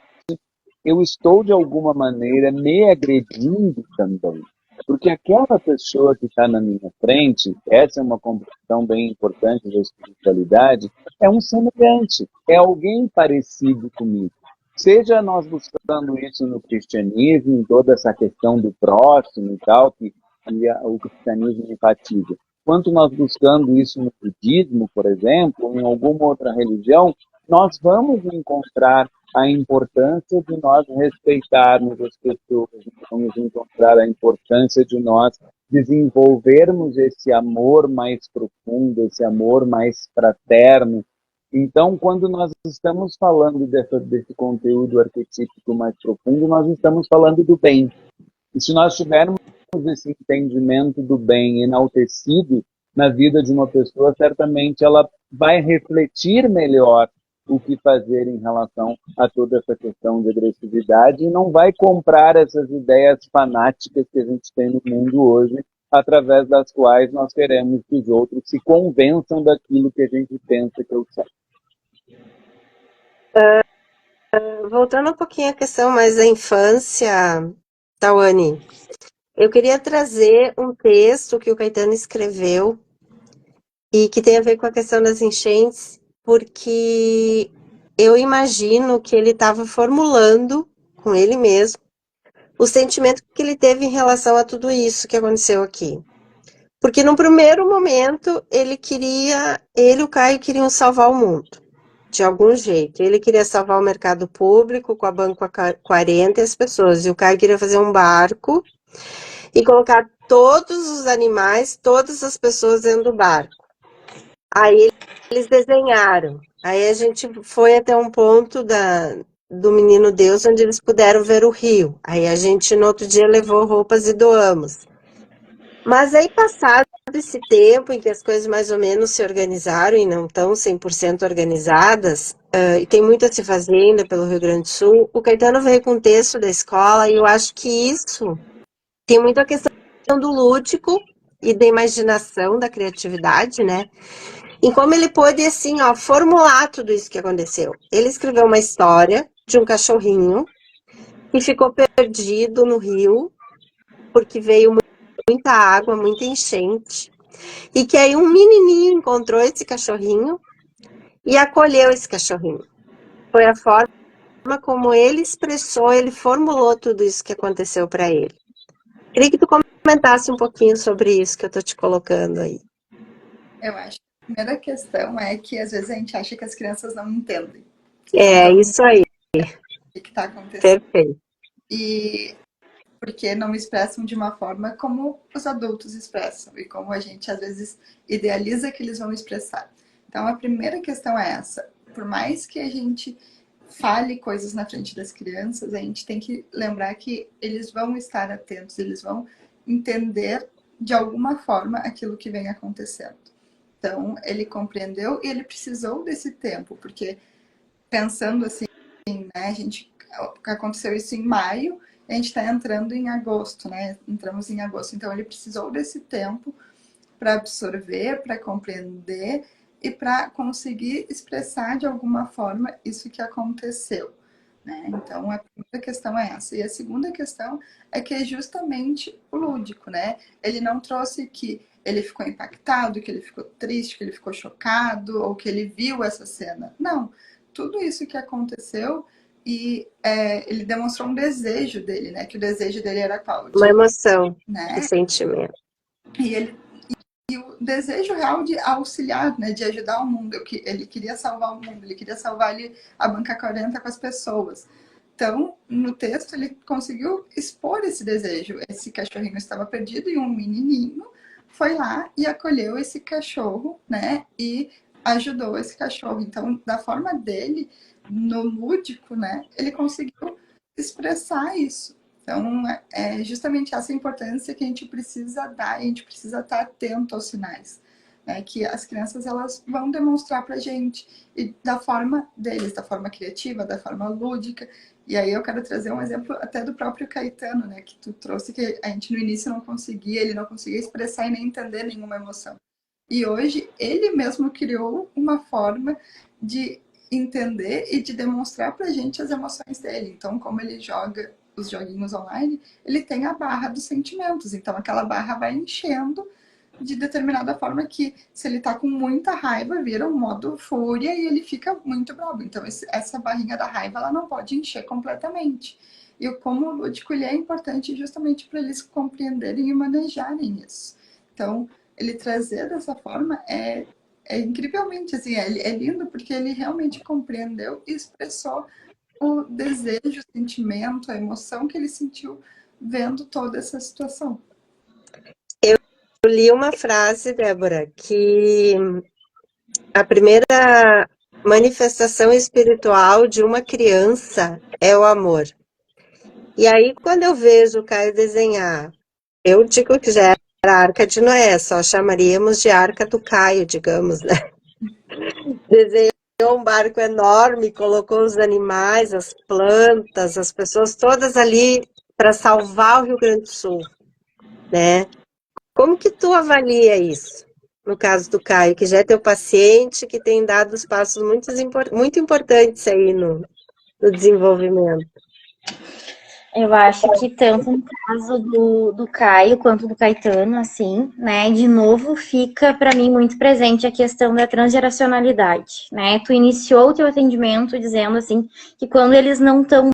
eu estou de alguma maneira me agredindo também. Porque aquela pessoa que está na minha frente, essa é uma compreensão bem importante da espiritualidade, é um semelhante, é alguém parecido comigo. Seja nós buscando isso no cristianismo, em toda essa questão do próximo e tal, que o cristianismo enfatiza, quanto nós buscando isso no budismo, por exemplo, ou em alguma outra religião, nós vamos encontrar a importância de nós respeitarmos as pessoas, vamos encontrar a importância de nós desenvolvermos esse amor mais profundo, esse amor mais fraterno. Então, quando nós estamos falando desse conteúdo arquetípico mais profundo, nós estamos falando do bem. E se nós tivermos esse entendimento do bem enaltecido na vida de uma pessoa, certamente ela vai refletir melhor o que fazer em relação a toda essa questão de agressividade e não vai comprar essas ideias fanáticas que a gente tem no mundo hoje, através das quais nós queremos que os outros se convençam daquilo que a gente pensa que é o certo. Voltando um pouquinho à questão mais da infância, Tawane, eu queria trazer um texto que o Caetano escreveu e que tem a ver com a questão das enchentes, porque eu imagino que ele estava formulando com ele mesmo o sentimento que ele teve em relação a tudo isso que aconteceu aqui. Porque no primeiro momento ele, o Caio, queriam salvar o mundo, de algum jeito. Ele queria salvar o mercado público com a Banco 40 e as pessoas. E o Caio queria fazer um barco e colocar todos os animais, todas as pessoas dentro do barco. Aí eles desenharam. Aí a gente foi até um ponto do Menino Deus, onde eles puderam ver o rio. Aí a gente, no outro dia, levou roupas e doamos. Mas aí, passado esse tempo em que as coisas mais ou menos se organizaram e não estão 100% organizadas, e tem muito a se fazer ainda pelo Rio Grande do Sul, o Caetano veio com um texto da escola e eu acho que isso tem muito a questão do lúdico e da imaginação, da criatividade, né? Em como ele pôde, assim, ó, formular tudo isso que aconteceu. Ele escreveu uma história de um cachorrinho que ficou perdido no rio, porque veio muita água, muita enchente, e que aí um menininho encontrou esse cachorrinho e acolheu esse cachorrinho. Foi a forma como ele expressou, ele formulou tudo isso que aconteceu para ele. Queria que tu comentasse um pouquinho sobre isso que eu tô te colocando aí. Eu acho que a primeira questão é que às vezes a gente acha que as crianças não entendem. É, isso aí. O que está acontecendo. Perfeito. E porque não expressam de uma forma como os adultos expressam e como a gente às vezes idealiza que eles vão expressar. Então a primeira questão é essa. Por mais que a gente fale coisas na frente das crianças, a gente tem que lembrar que eles vão estar atentos, eles vão entender de alguma forma aquilo que vem acontecendo. Então ele compreendeu e ele precisou desse tempo, porque pensando assim, né, aconteceu isso em maio, a gente está entrando em agosto, né? Entramos em agosto, então ele precisou desse tempo para absorver, para compreender e para conseguir expressar de alguma forma isso que aconteceu, né? Então a primeira questão é essa. E a segunda questão é que é justamente o lúdico, né? Ele não trouxe que ele ficou impactado, que ele ficou triste, que ele ficou chocado ou que ele viu essa cena. Não. Tudo isso que aconteceu e ele demonstrou um desejo dele, né? Que o desejo dele era qual? Uma emoção, né? um sentimento. E o desejo real de auxiliar, né? De ajudar o mundo. Ele queria salvar o mundo, ele queria salvar ali a Banca 40 com as pessoas. Então, no texto, ele conseguiu expor esse desejo. Esse cachorrinho estava perdido e um menininho foi lá e acolheu esse cachorro, né? E ajudou esse cachorro. Então, da forma dele, no lúdico, né? Ele conseguiu expressar isso. Então, é justamente essa importância que a gente precisa dar, e a gente precisa estar atento aos sinais, né? Que as crianças elas vão demonstrar para a gente, e da forma deles, da forma criativa, da forma lúdica. E aí eu quero trazer um exemplo até do próprio Caetano, né? Que tu trouxe, que a gente no início não conseguia, ele não conseguia expressar e nem entender nenhuma emoção. E hoje ele mesmo criou uma forma de entender e de demonstrar pra gente as emoções dele. Então, como ele joga os joguinhos online, ele tem a barra dos sentimentos. Então, aquela barra vai enchendo de determinada forma que, se ele tá com muita raiva, vira um modo fúria e ele fica muito bravo. Então, essa barrinha da raiva, ela não pode encher completamente. E como o lúdico, ele é importante justamente para eles compreenderem e manejarem isso. Então, ele trazer dessa forma é incrivelmente, assim, é lindo porque ele realmente compreendeu e expressou o desejo, o sentimento, a emoção que ele sentiu vendo toda essa situação. Eu li uma frase, Débora, que a primeira manifestação espiritual de uma criança é o amor. E aí, quando eu vejo o Caio desenhar, eu digo que já era a Arca de Noé, só chamaríamos de Arca do Caio, digamos, né? Desenhou um barco enorme, colocou os animais, as plantas, as pessoas todas ali para salvar o Rio Grande do Sul, né? Como que tu avalia isso? No caso do Caio, que já é teu paciente, que tem dado os passos muito importantes aí no desenvolvimento. Eu acho que tanto no caso do Caio quanto do Caetano, assim, né, de novo fica para mim muito presente a questão da transgeracionalidade, né? Tu iniciou o teu atendimento dizendo assim que quando eles não estão,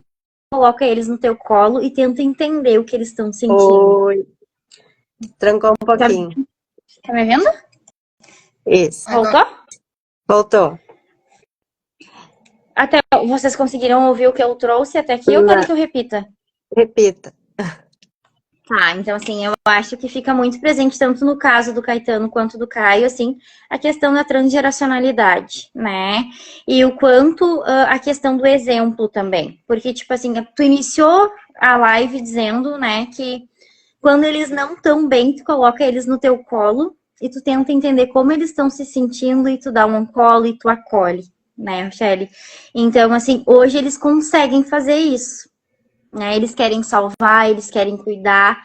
coloca eles no teu colo e tenta entender o que eles estão sentindo. Oi. Trancou um pouquinho. Tá me vendo? Isso. Voltou? Voltou. Até vocês conseguiram ouvir o que eu trouxe até aqui ou querem que eu repita? Repita. Tá, então assim, eu acho que fica muito presente, tanto no caso do Caetano quanto do Caio, assim, a questão da transgeracionalidade, né? E o quanto a questão do exemplo também. Porque, tipo assim, tu iniciou a live dizendo, né, que quando eles não estão bem, tu coloca eles no teu colo e tu tenta entender como eles estão se sentindo e tu dá um colo e tu acolhe, né, Rochelle? Então, assim, hoje eles conseguem fazer isso. Né? Eles querem salvar, eles querem cuidar.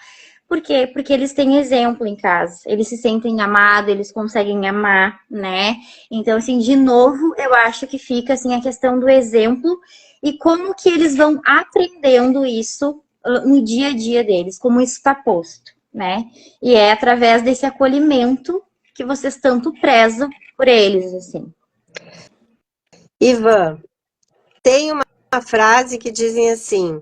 Por quê? Porque eles têm exemplo em casa. Eles se sentem amados, eles conseguem amar, né? Então, assim, de novo, eu acho que fica assim a questão do exemplo e como que eles vão aprendendo isso no dia a dia deles, como isso está posto, né? E é através desse acolhimento que vocês tanto prezam por eles, assim. Ivan, tem uma frase que dizem assim: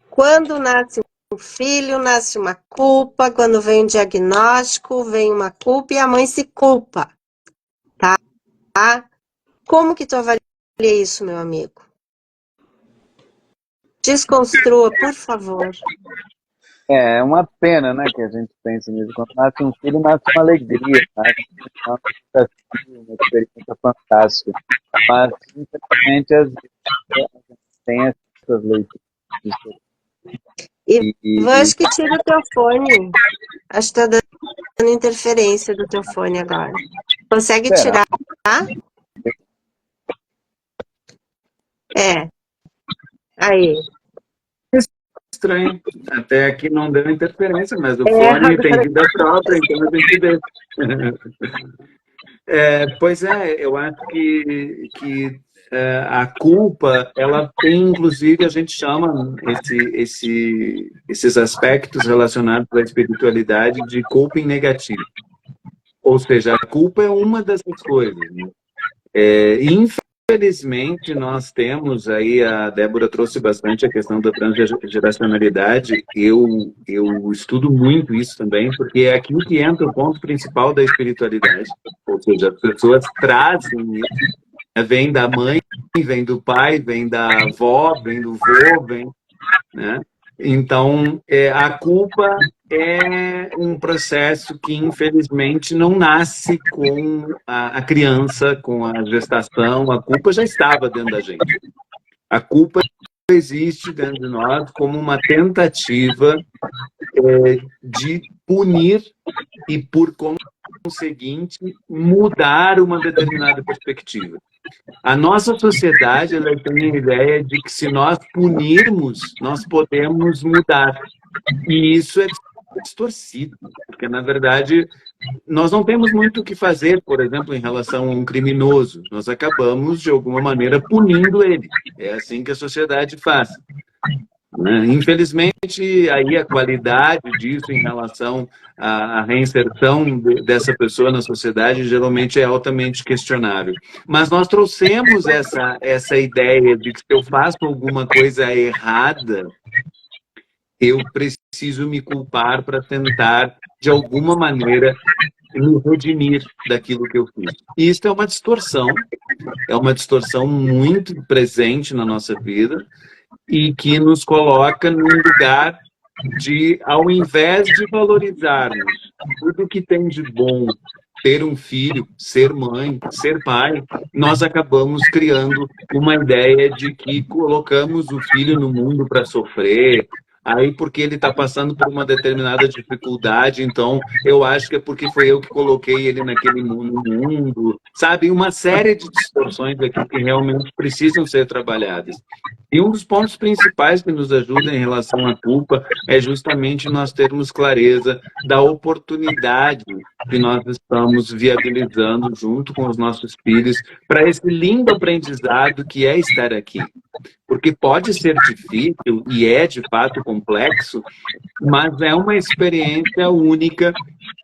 quando nasce um filho, nasce uma culpa, quando vem um diagnóstico, vem uma culpa e a mãe se culpa, tá? Como que tu avalia isso, meu amigo? Desconstrua, por favor. É uma pena, né, que a gente pense nisso. Quando nasce um filho, nasce uma alegria, nasce uma experiência fantástica. Mas, infelizmente, às vezes a gente tem essas leituras. Ivan, acho que tira o teu fone. Acho que tá dando interferência do teu fone agora. Consegue tirar? É. Aí. Estranho. Até aqui não deu interferência, mas o fone tem vida própria, então a gente vê. Pois é, eu acho que a culpa, ela tem, inclusive, a gente chama esses aspectos relacionados à espiritualidade de culpa em negativo. Ou seja, a culpa é uma dessas coisas, né? Infelizmente, nós temos aí, a Débora trouxe bastante a questão da transgeracionalidade, eu estudo muito isso também, porque é aquilo que entra o ponto principal da espiritualidade, ou seja, as pessoas trazem isso, vem da mãe, vem do pai, vem da avó, vem do vô, vem, né? Então, a culpa é um processo que, infelizmente, não nasce com a criança, com a gestação. A culpa já estava dentro da gente. A culpa existe dentro de nós como uma tentativa de punir e, por conseguinte, mudar uma determinada perspectiva. A nossa sociedade, ela tem a ideia de que, se nós punirmos, nós podemos mudar. E isso é distorcido, porque, na verdade, nós não temos muito o que fazer, por exemplo, em relação a um criminoso. Nós acabamos, de alguma maneira, punindo ele. É assim que a sociedade faz. Infelizmente, aí a qualidade disso em relação à reinserção dessa pessoa na sociedade geralmente é altamente questionável. Mas nós trouxemos essa ideia de que, se eu faço alguma coisa errada, eu preciso me culpar para tentar, de alguma maneira, me redimir daquilo que eu fiz. E isso é uma distorção muito presente na nossa vida, e que nos coloca num lugar de, ao invés de valorizarmos tudo que tem de bom, ter um filho, ser mãe, ser pai, nós acabamos criando uma ideia de que colocamos o filho no mundo para sofrer. Aí, porque ele está passando por uma determinada dificuldade, então eu acho que é porque foi eu que coloquei ele naquele mundo, sabe? Uma série de distorções aqui que realmente precisam ser trabalhadas. E um dos pontos principais que nos ajuda em relação à culpa é justamente nós termos clareza da oportunidade que nós estamos viabilizando junto com os nossos filhos para esse lindo aprendizado que é estar aqui. Porque pode ser difícil e é de fato complexo, mas é uma experiência única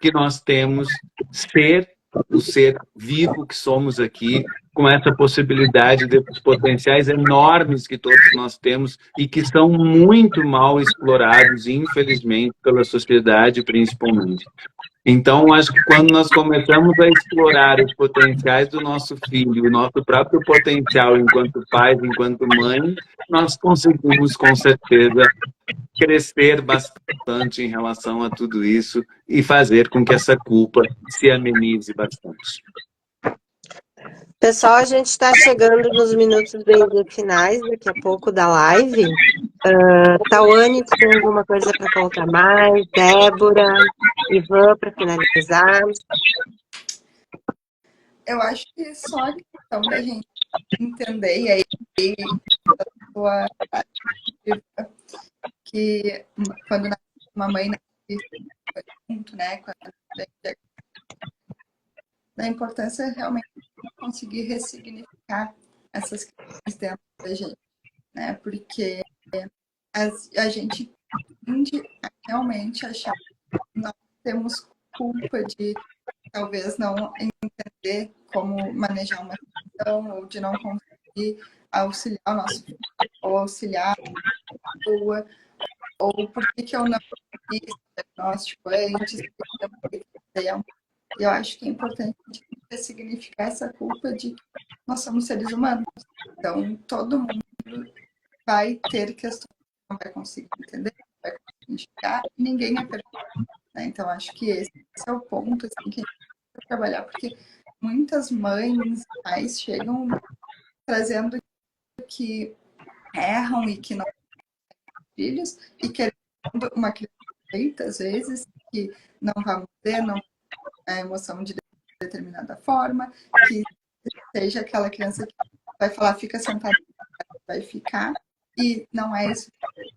que nós temos, ser o ser vivo que somos aqui, com essa possibilidade desses potenciais enormes que todos nós temos e que são muito mal explorados, infelizmente, pela sociedade, principalmente. Então, acho que quando nós começamos a explorar os potenciais do nosso filho, o nosso próprio potencial enquanto pais, enquanto mãe, nós conseguimos, com certeza, crescer bastante em relação a tudo isso e fazer com que essa culpa se amenize bastante. Pessoal, a gente está chegando nos minutos bem finais, daqui a pouco, da live. Tawane, tu tem alguma coisa para colocar mais? Débora, Ivan, para finalizar? Eu acho que só a questão da gente entender, e aí a sua que quando uma mãe nasce junto, né, da importância realmente de conseguir ressignificar essas questões dentro da gente, né, porque a gente tende a realmente achar que nós temos culpa de talvez não entender como manejar uma situação, ou de não conseguir auxiliar o nosso filho, ou auxiliar a pessoa, ou por que eu não fiz esse diagnóstico antes, eu acho que é importante ressignificar essa culpa de que nós somos seres humanos. Então, todo mundo vai ter questões que não vai conseguir entender, não vai conseguir enxergar, e ninguém é perfeito. Né? Então, acho que esse é o ponto assim, que a gente tem que trabalhar, porque muitas mães, pais chegam trazendo que erram e que não têm filhos, e querendo uma criança perfeita, às vezes, que não vai ter, não a emoção de determinada forma, que seja aquela criança que vai falar, fica sentada, vai ficar, e não é isso,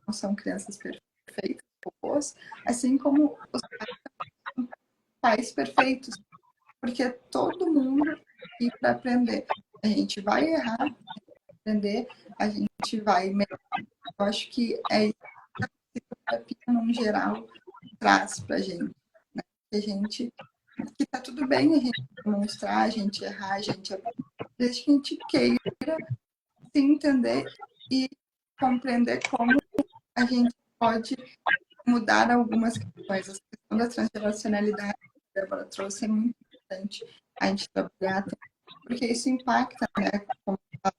não são crianças perfeitas, robôs, assim como os pais perfeitos, porque todo mundo aqui para aprender. A gente vai errar, a gente vai aprender, a gente vai melhorar. Eu acho que é isso que a psicoterapia, no geral, traz para a gente. Né? Que está tudo bem a gente demonstrar, a gente errar, a gente aprender, desde que a gente queira se entender e compreender como a gente pode mudar algumas questões. A questão da transgeracionalidade que a Débora trouxe é muito importante a gente trabalhar, porque isso impacta, né, como a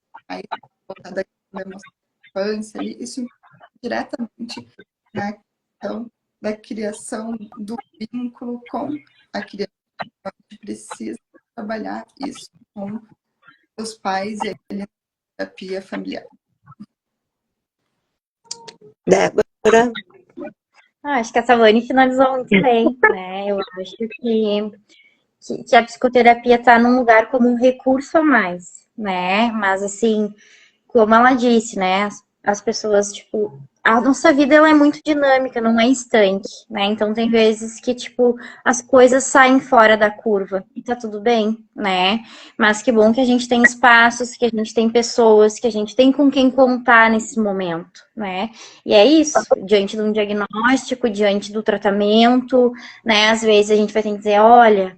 voltada da emoção da infância, isso impacta diretamente na questão da criação do vínculo com a criança. A gente precisa trabalhar isso com os pais e a terapia familiar. Débora? Acho que a Savane finalizou muito bem, né? Eu acho que a psicoterapia está num lugar como um recurso a mais, né? Mas, assim, como ela disse, né? As pessoas, tipo, a nossa vida ela é muito dinâmica, não é instante, né? Então tem vezes que, tipo, as coisas saem fora da curva e tá tudo bem, né? Mas que bom que a gente tem espaços, que a gente tem pessoas, que a gente tem com quem contar nesse momento, né? E é isso, diante de um diagnóstico, diante do tratamento, né? Às vezes a gente vai ter que dizer, olha,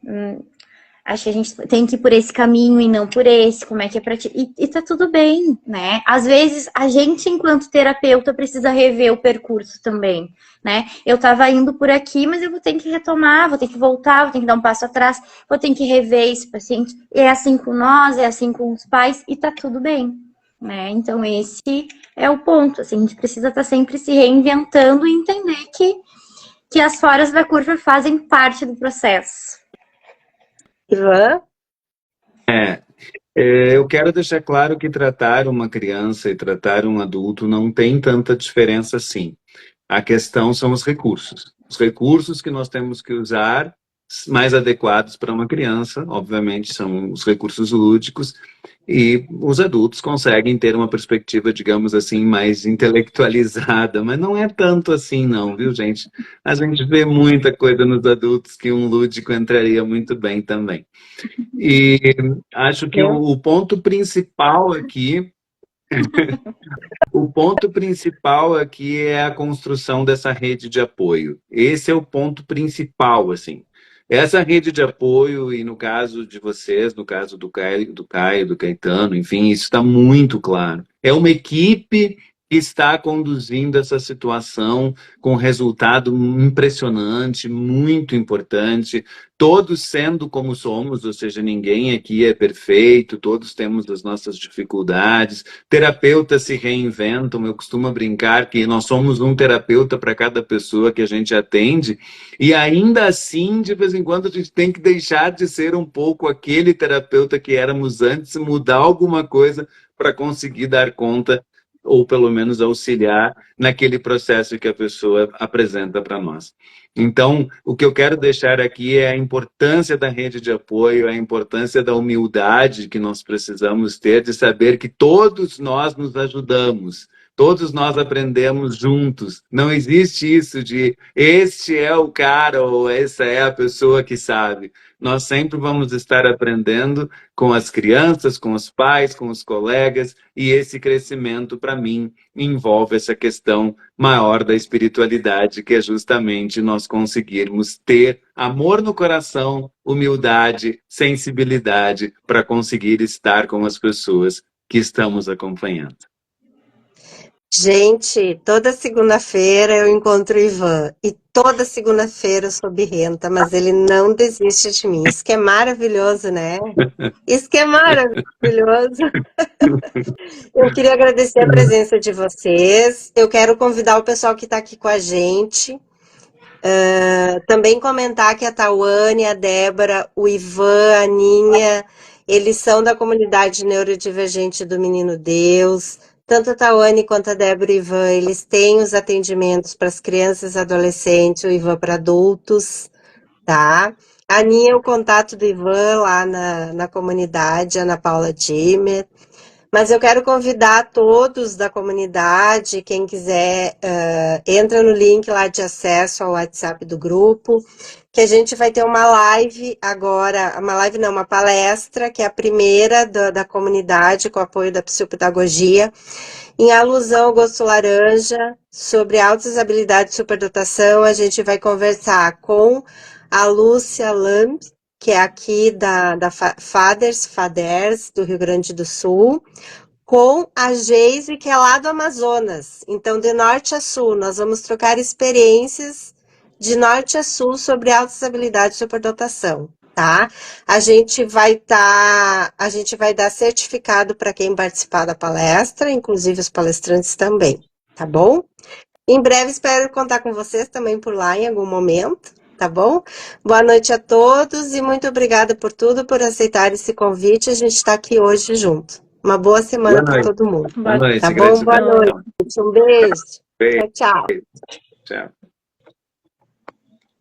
acho que a gente tem que ir por esse caminho e não por esse, como é que é pra ti? E tá tudo bem, né? Às vezes, a gente, enquanto terapeuta, precisa rever o percurso também, né? Eu tava indo por aqui, mas eu vou ter que retomar, vou ter que voltar, vou ter que dar um passo atrás, vou ter que rever esse paciente. É assim com nós, é assim com os pais, e tá tudo bem, né? Então, esse é o ponto, assim, a gente precisa estar sempre se reinventando e entender que as foras da curva fazem parte do processo. Ivan? Eu quero deixar claro que tratar uma criança e tratar um adulto não tem tanta diferença assim. A questão são os recursos. Os recursos que nós temos que usar mais adequados para uma criança, obviamente, são os recursos lúdicos, e os adultos conseguem ter uma perspectiva, digamos assim, mais intelectualizada, mas não é tanto assim não, viu, gente? A gente vê muita coisa nos adultos que um lúdico entraria muito bem também. E acho que o ponto principal aqui é a construção dessa rede de apoio. Esse é o ponto principal, assim. Essa rede de apoio, e no caso de vocês, no caso do Caio, do Caetano, enfim, isso está muito claro. É uma equipe que está conduzindo essa situação com resultado impressionante, muito importante, todos sendo como somos, ou seja, ninguém aqui é perfeito, todos temos as nossas dificuldades, terapeutas se reinventam, eu costumo brincar que nós somos um terapeuta para cada pessoa que a gente atende, e ainda assim, de vez em quando, a gente tem que deixar de ser um pouco aquele terapeuta que éramos antes, mudar alguma coisa para conseguir dar conta, ou pelo menos auxiliar naquele processo que a pessoa apresenta para nós. Então, o que eu quero deixar aqui é a importância da rede de apoio, a importância da humildade que nós precisamos ter, de saber que todos nós nos ajudamos, todos nós aprendemos juntos. Não existe isso de este é o cara ou essa é a pessoa que sabe. Nós sempre vamos estar aprendendo com as crianças, com os pais, com os colegas, e esse crescimento, para mim, envolve essa questão maior da espiritualidade, que é justamente nós conseguirmos ter amor no coração, humildade, sensibilidade, para conseguir estar com as pessoas que estamos acompanhando. Gente, toda segunda-feira eu encontro o Ivan e toda segunda-feira eu sou birrenta, mas ele não desiste de mim. Isso que é maravilhoso, né? Isso que é maravilhoso. Eu queria agradecer a presença de vocês. Eu quero convidar o pessoal que está aqui com a gente. Também comentar que a Tawane, a Débora, o Ivan, a Aninha, eles são da comunidade neurodivergente do Menino Deus. Tanto a Tawane quanto a Débora e o Ivan, eles têm os atendimentos para as crianças e adolescentes, o Ivan para adultos, tá? A Aninha, o contato do Ivan lá na comunidade, Ana Paula Dimmer. Mas eu quero convidar todos da comunidade, quem quiser, entra no link lá de acesso ao WhatsApp do grupo, que a gente vai ter uma live agora, uma palestra, que é a primeira da comunidade, com apoio da psicopedagogia, em alusão ao Gosto Laranja, sobre altas habilidades de superdotação. A gente vai conversar com a Lúcia Lamb, que é aqui da Faders, do Rio Grande do Sul, com a Geise, que é lá do Amazonas. Então, de norte a sul, nós vamos trocar experiências de norte a sul sobre altas habilidades de superdotação, tá? A gente vai dar certificado para quem participar da palestra, inclusive os palestrantes também, tá bom? Em breve espero contar com vocês também por lá em algum momento, tá bom? Boa noite a todos e muito obrigada por tudo, por aceitar esse convite. A gente está aqui hoje junto. Uma boa semana para todo mundo. Boa noite. Tá bom? Boa noite. Um beijo. Beijo. Tchau, tchau. Tchau.